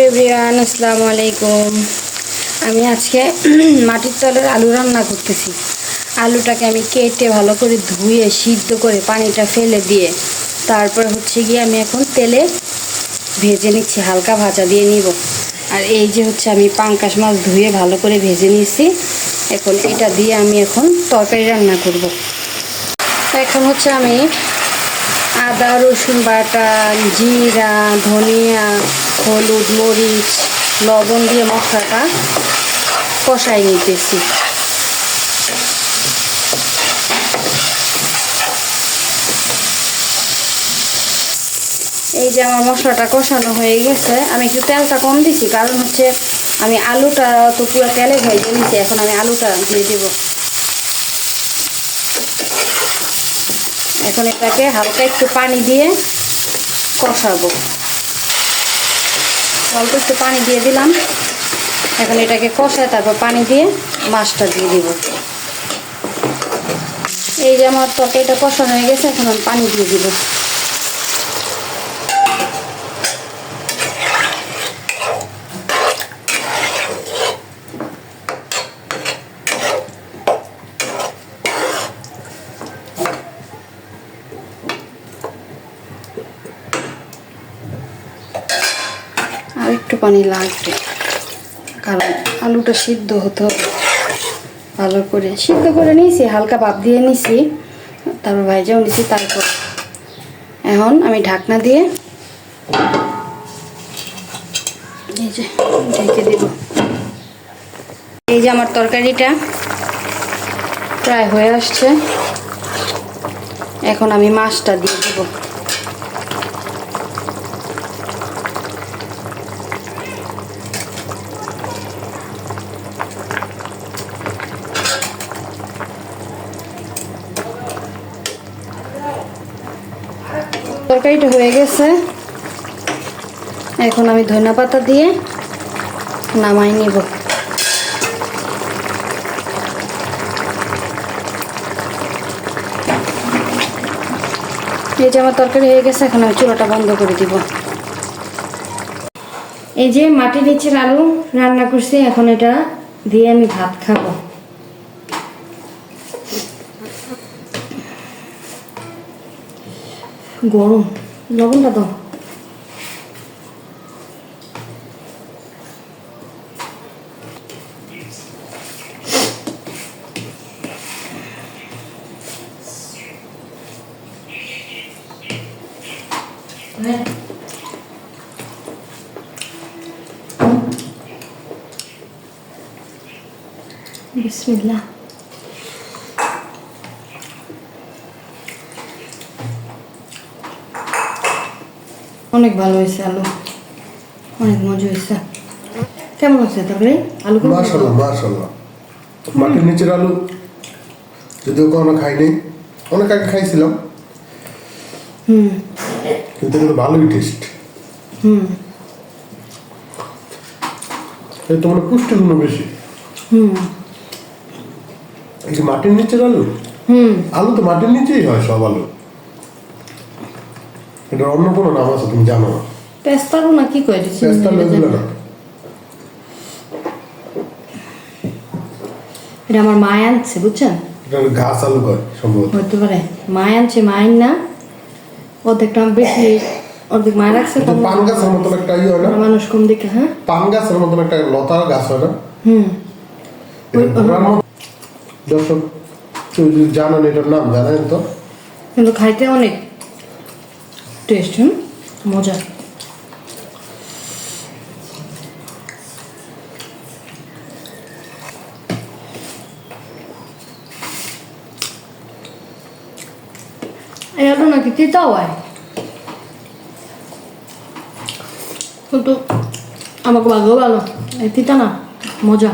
Everyone, আসসালামু আলাইকুম। আমি আজকে মাটির তলের আলু রান্না করতেছি। আলুটাকে আমি কেটে ভালো করে ধুয়ে সিদ্ধ করে পানিটা ফেলে দিয়ে তারপরে হচ্ছে গিয়ে আমি এখন তেলে ভেজে নিচ্ছি, হালকা ভাজা দিয়ে নিব। আর এই যে হচ্ছে আমি পাঙ্কাশ মাছ ধুয়ে ভালো করে ভেজে নিয়েছি। এখন এটা দিয়ে আমি এখন তরকারি রান্না করব। এখন হচ্ছে আমি আদা রসুন বাটা, জিরা, ধনিয়া, হলুদ, মরিচ, লবণ দিয়ে মশলাটা কষাই নিতেছি। এই যে আমার মশলাটা কষানো হয়ে গেছে। আমি একটু তেলটা কম দিছি, কারণ হচ্ছে আমি আলুটা তো পুরো তেলে ভেজে নিয়েছি। এখন আমি আলুটা দিয়ে দেব। এখন এটাকে হালকা একটু পানি দিয়ে কষাবো। অল্প একটু পানি দিয়ে দিলাম। এখন এটাকে কষায় তারপর পানি দিয়ে মাছটা দিয়ে দিব। এই যে আমার তরকারিটা কষানো হয়ে গেছে, এখন আমি পানি দিয়ে দিব। আর একটু পানি লাগবে, কারণ আলুটা সিদ্ধ হতে হবে। ভালো করে সিদ্ধ করে নিয়েছি, হালকা ভাপ দিয়ে নিয়েছি, তারপর ভাইজাও নিয়েছি। তারপর এখন আমি ঢাকনা দিয়ে এই যে ঢেকে দিব। এই যে আমার তরকারিটা প্রায় হয়ে আসছে। এখন আমি মাছটা দিয়ে দিব। তরকারিটা হয়ে গেছে। এখন আমি ধনিয়া পাতা দিয়ে নামাই নিব। এই যে আমার তরকারি হয়ে গেছে। এখন আমি চুলাটা বন্ধ করে দিব। এই যে মাটির নিচের আলু রান্না করছি, এখন এটা দিয়ে আমি ভাত খাবো। গরম, লবণটা দাও। বিসমিল্লাহ। অনেক ভালো হয়েছে আলু, অনেক মজা হয়েছে। কেমন আছে তবে আলু? মাশাআল্লাহ মাশাআল্লাহ। মাটির নিচের আলু যদিও কখনো খাইনি, অনেক আগে খাইছিলাম, কিন্তু এগুলো ভালোই টেস্ট। এই তো মানে পুষ্টিগুণ বেশি। এই যে মাটির নিচের আলু, আলু তো মাটির নিচেই হয় সব আলু। এটা অন্য কোনো নাম আছে তুমি জানো না? পেস্তালু না কি কয় দিছি? পেস্তালু এগুলো না। এটা আমার মা আনছে, বুঝছেন? এটা ঘাস আলু কয় সম্ভবত। হতে পারে মা আনছে, মায়ের না। অর্ধেকটা বেশি, অর্ধেক মায়ের রাখছে। পান গাছের মতন একটা ইয়ে হয় না? মানুষ কম দেখে। হ্যাঁ, পান গাছের মতন একটা লতার গাছ হয় না? দর্শক কেউ যদি জানেন এটার নাম জানেন তো? কিন্তু খাইতে অনেক টেস্ট, মজা। এই আলু নাকি তিতাও হয়, কিন্তু আমাকে ভালো ভালো। এই তিতা না, মজা।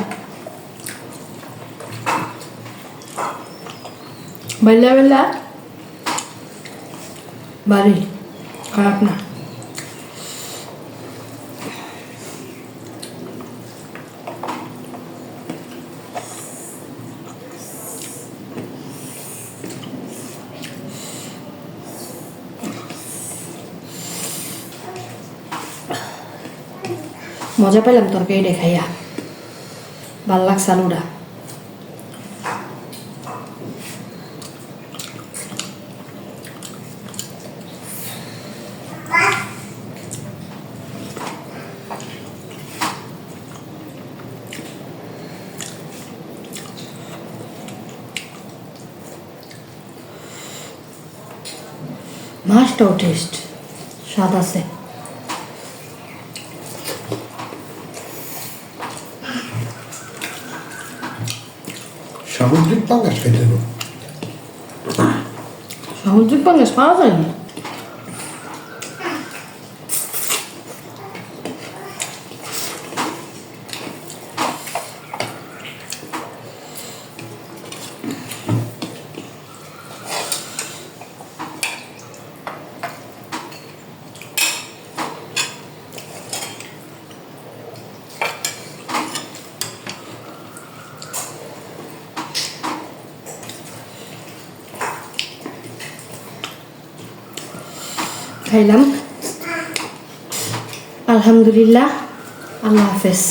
বেলা বেলা বাড়ি, খারাপ না। মজা পেলাম তরকারিটা খাইয়া, ভাল লাগছে আলুটা। মাছটাও টেস্ট, স্বাদ আছে। সামুদ্রিক পাঙ্গাস খাইতে হবে। সামুদ্রিক পাঙ্গাস পাওয়া যায়নি। খাইলাম, আলহামদুলিল্লাহ, আল্লাহ হাফেজ।